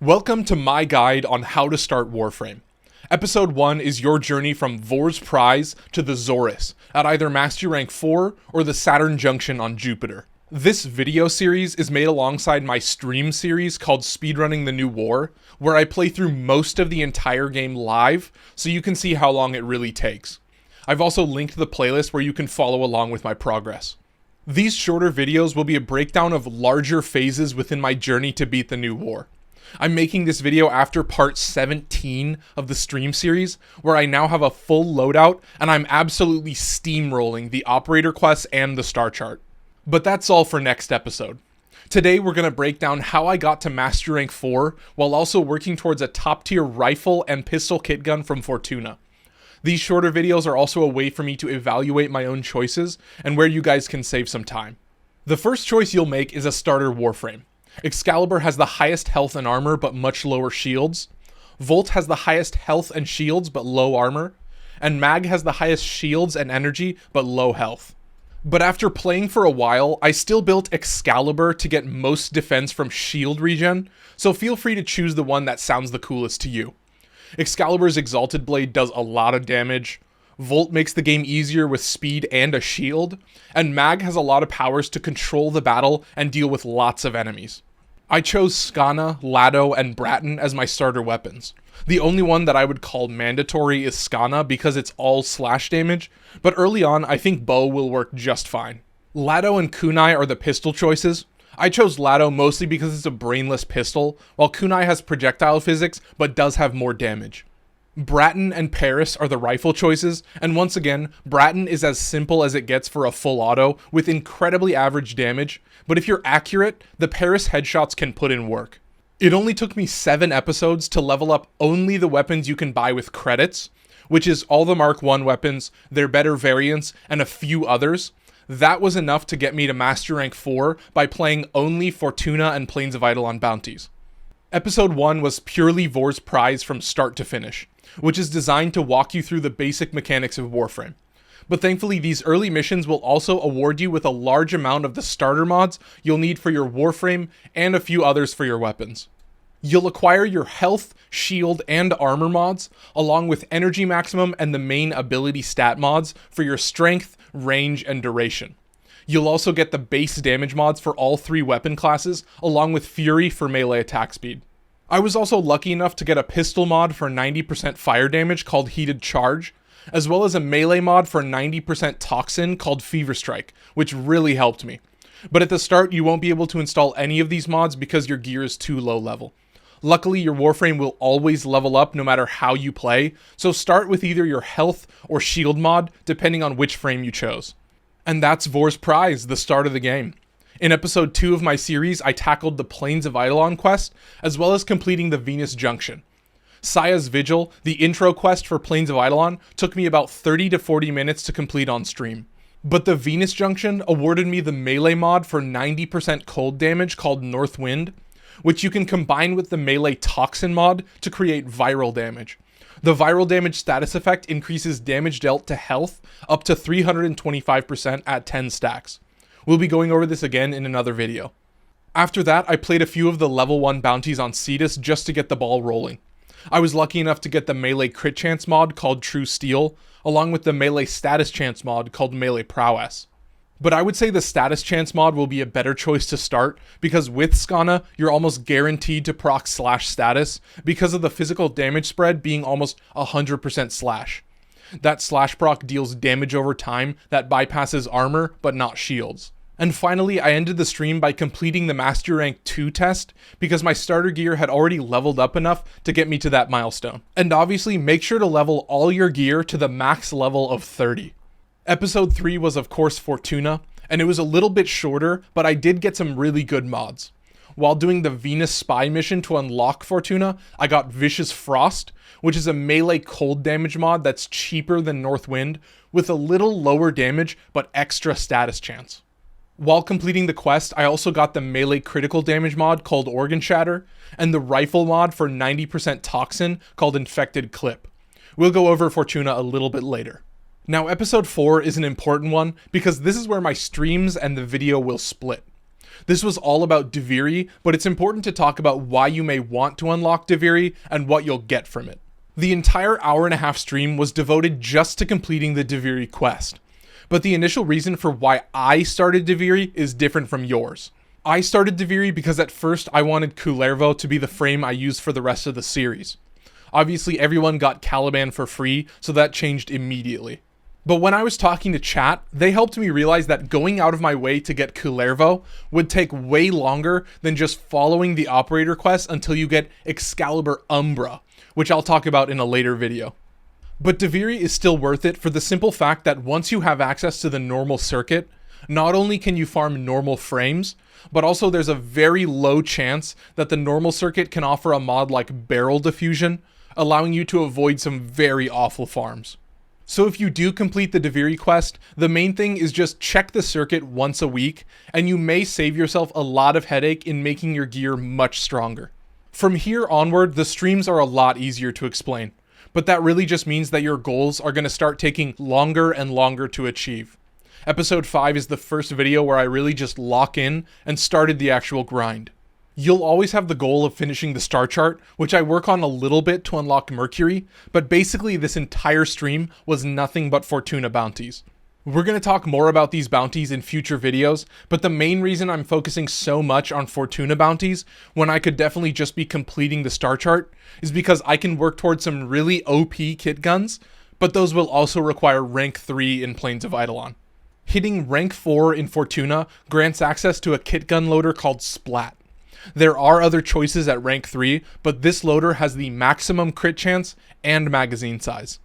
Welcome to my guide on how to start Warframe. Episode 1 is your journey from Vor's Prize to the Xoris at either Mastery Rank 4 or the Saturn Junction on Jupiter. This video series is made alongside my stream series called Speedrunning the New War, where I play through most of the entire game live so you can see how long it really takes. I've also linked the playlist where you can follow along with my progress. These shorter videos will be a breakdown of larger phases within my journey to beat the new war. I'm making this video after part 17 of the stream series, where I now have a full loadout and I'm absolutely steamrolling the operator quests and the star chart. But that's all for next episode. Today we're going to break down how I got to Mastery Rank 4 while also working towards a top tier rifle and pistol kit gun from Fortuna. These shorter videos are also a way for me to evaluate my own choices and where you guys can save some time. The first choice you'll make is a starter Warframe. Excalibur has the highest health and armor but much lower shields. Volt has the highest health and shields but low armor. And Mag has the highest shields and energy but low health. But after playing for a while, I still built Excalibur to get most defense from shield regen, so feel free to choose the one that sounds the coolest to you. Excalibur's Exalted Blade does a lot of damage. Volt makes the game easier with speed and a shield, and Mag has a lot of powers to control the battle and deal with lots of enemies. I chose Skana, Lado, and Bratton as my starter weapons. The only one that I would call mandatory is Skana because it's all slash damage, but early on I think bow will work just fine. Lado and Kunai are the pistol choices. I chose Lado mostly because it's a brainless pistol, while Kunai has projectile physics but does have more damage. Bratton and Paris are the rifle choices, and once again, Bratton is as simple as it gets for a full auto, with incredibly average damage, but if you're accurate, the Paris headshots can put in work. It only took me 7 episodes to level up only the weapons you can buy with credits, which is all the Mark 1 weapons, their better variants, and a few others. That was enough to get me to Master Rank 4 by playing only Fortuna and Plains of Eidolon bounties. Episode 1 was purely Vor's Prize from start to finish, which is designed to walk you through the basic mechanics of Warframe. But thankfully, these early missions will also award you with a large amount of the starter mods you'll need for your Warframe and a few others for your weapons. You'll acquire your health, shield, and armor mods, along with energy maximum and the main ability stat mods for your strength, range, and duration. You'll also get the base damage mods for all 3 weapon classes, along with Fury for melee attack speed. I was also lucky enough to get a pistol mod for 90% fire damage called Heated Charge, as well as a melee mod for 90% Toxin called Fever Strike, which really helped me. But at the start, you won't be able to install any of these mods because your gear is too low level. Luckily, your Warframe will always level up no matter how you play, so start with either your health or shield mod, depending on which frame you chose. And that's Vor's Prize, the start of the game. In episode 2 of my series, I tackled the Plains of Eidolon quest, as well as completing the Venus Junction. Saya's Vigil, the intro quest for Plains of Eidolon, took me about 30 to 40 minutes to complete on stream. But the Venus Junction awarded me the melee mod for 90% cold damage called North Wind, which you can combine with the melee Toxin mod to create viral damage. The viral damage status effect increases damage dealt to health up to 325% at 10 stacks. We'll be going over this again in another video. After that, I played a few of the level 1 bounties on Cetus just to get the ball rolling. I was lucky enough to get the melee crit chance mod called True Steel, along with the melee status chance mod called Melee Prowess. But I would say the status chance mod will be a better choice to start, because with Skana, you're almost guaranteed to proc slash status because of the physical damage spread being almost 100% slash. That slash proc deals damage over time that bypasses armor, but not shields. And finally, I ended the stream by completing the Master Rank 2 test, because my starter gear had already leveled up enough to get me to that milestone. And obviously, make sure to level all your gear to the max level of 30. Episode 3 was of course Fortuna, and it was a little bit shorter, but I did get some really good mods. While doing the Venus Spy mission to unlock Fortuna, I got Vicious Frost, which is a melee cold damage mod that's cheaper than North Wind, with a little lower damage but extra status chance. While completing the quest, I also got the melee critical damage mod called Organ Shatter, and the rifle mod for 90% Toxin called Infected Clip. We'll go over Fortuna a little bit later. Now, episode 4 is an important one because this is where my streams and the video will split. This was all about Dveri, but it's important to talk about why you may want to unlock Dveri and what you'll get from it. The entire hour-and-a-half stream was devoted just to completing the Dveri quest. But the initial reason for why I started Dveri is different from yours. I started Dveri because at first I wanted Kullervo to be the frame I used for the rest of the series. Obviously everyone got Caliban for free, so that changed immediately. But when I was talking to chat, they helped me realize that going out of my way to get Kullervo would take way longer than just following the operator quest until you get Excalibur Umbra, which I'll talk about in a later video. But Dveri is still worth it for the simple fact that once you have access to the normal circuit, not only can you farm normal frames, but also there's a very low chance that the normal circuit can offer a mod like Barrel Diffusion, allowing you to avoid some very awful farms. So if you do complete the Dveri quest, the main thing is just check the circuit once a week, and you may save yourself a lot of headache in making your gear much stronger. From here onward, the streams are a lot easier to explain, but that really just means that your goals are going to start taking longer and longer to achieve. Episode 5 is the first video where I really just lock in and started the actual grind. You'll always have the goal of finishing the star chart, which I work on a little bit to unlock Mercury, but basically this entire stream was nothing but Fortuna bounties. We're going to talk more about these bounties in future videos, but the main reason I'm focusing so much on Fortuna bounties when I could definitely just be completing the star chart is because I can work towards some really OP kit guns, but those will also require rank 3 in Plains of Eidolon. Hitting rank 4 in Fortuna grants access to a kit gun loader called Splat. There are other choices at rank 3, but this loader has the maximum crit chance and magazine size.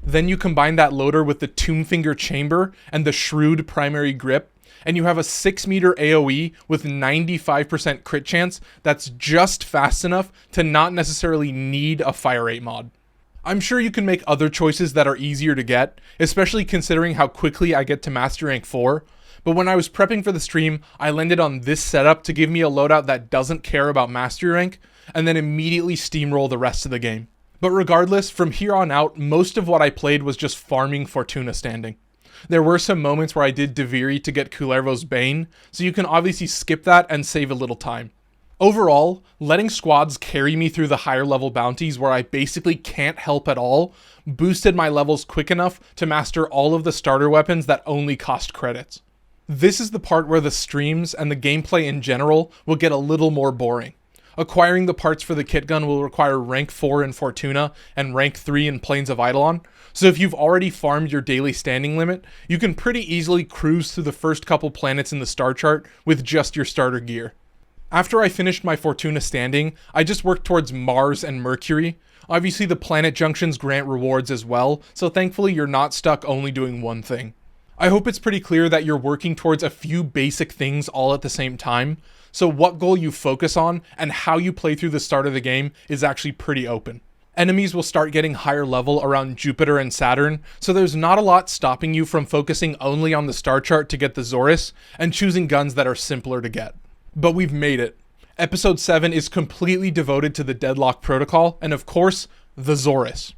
Then you combine that loader with the Tombfinger Chamber and the Shrewd primary grip, and you have a 6 meter AoE with 95% crit chance that's just fast enough to not necessarily need a fire rate mod. I'm sure you can make other choices that are easier to get, especially considering how quickly I get to Master Rank 4, but when I was prepping for the stream, I landed on this setup to give me a loadout that doesn't care about Mastery Rank, and then immediately steamroll the rest of the game. But regardless, from here on out, most of what I played was just farming Fortuna standing. There were some moments where I did Dveri to get Kullervo's Bane, so you can obviously skip that and save a little time. Overall, letting squads carry me through the higher level bounties where I basically can't help at all boosted my levels quick enough to master all of the starter weapons that only cost credits. This is the part where the streams and the gameplay in general will get a little more boring. Acquiring the parts for the kit gun will require rank 4 in Fortuna and rank 3 in Plains of Eidolon, so if you've already farmed your daily standing limit, you can pretty easily cruise through the first couple planets in the star chart with just your starter gear. After I finished my Fortuna standing, I just worked towards Mars and Mercury. Obviously the planet junctions grant rewards as well, so thankfully you're not stuck only doing one thing. I hope it's pretty clear that you're working towards a few basic things all at the same time, so what goal you focus on and how you play through the start of the game is actually pretty open. Enemies will start getting higher level around Jupiter and Saturn, so there's not a lot stopping you from focusing only on the star chart to get the Xoris and choosing guns that are simpler to get. But we've made it. Episode 7 is completely devoted to the Deadlock Protocol, and of course, the Xoris.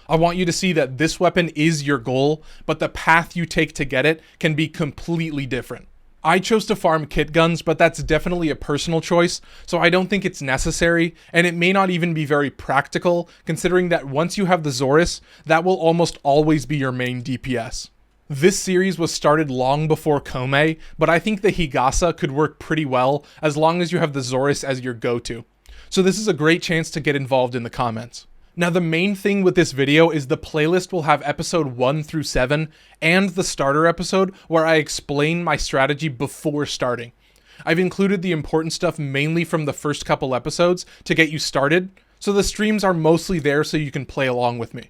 I want you to see that this weapon is your goal, but the path you take to get it can be completely different. I chose to farm kit guns, but that's definitely a personal choice, so I don't think it's necessary, and it may not even be very practical, considering that once you have the Xoris, that will almost always be your main DPS. This series was started long before Kome, but I think the Higasa could work pretty well as long as you have the Xoris as your go-to. So this is a great chance to get involved in the comments. Now the main thing with this video is the playlist will have episode 1 through 7 and the starter episode where I explain my strategy before starting. I've included the important stuff mainly from the first couple episodes to get you started, so the streams are mostly there so you can play along with me.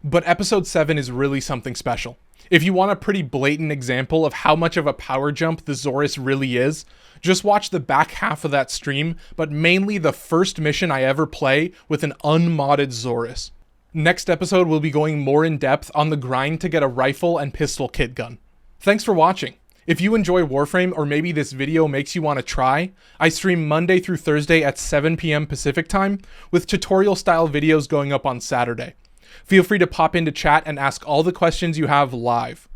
But episode 7 is really something special. If you want a pretty blatant example of how much of a power jump the Xoris really is, just watch the back half of that stream, but mainly the first mission I ever play with an unmodded Xoris. Next episode we'll be going more in depth on the grind to get a rifle and pistol kit gun. Thanks for watching. If you enjoy Warframe or maybe this video makes you want to try, I stream Monday through Thursday at 7 PM Pacific time with tutorial style videos going up on Saturday. Feel free to pop into chat and ask all the questions you have live.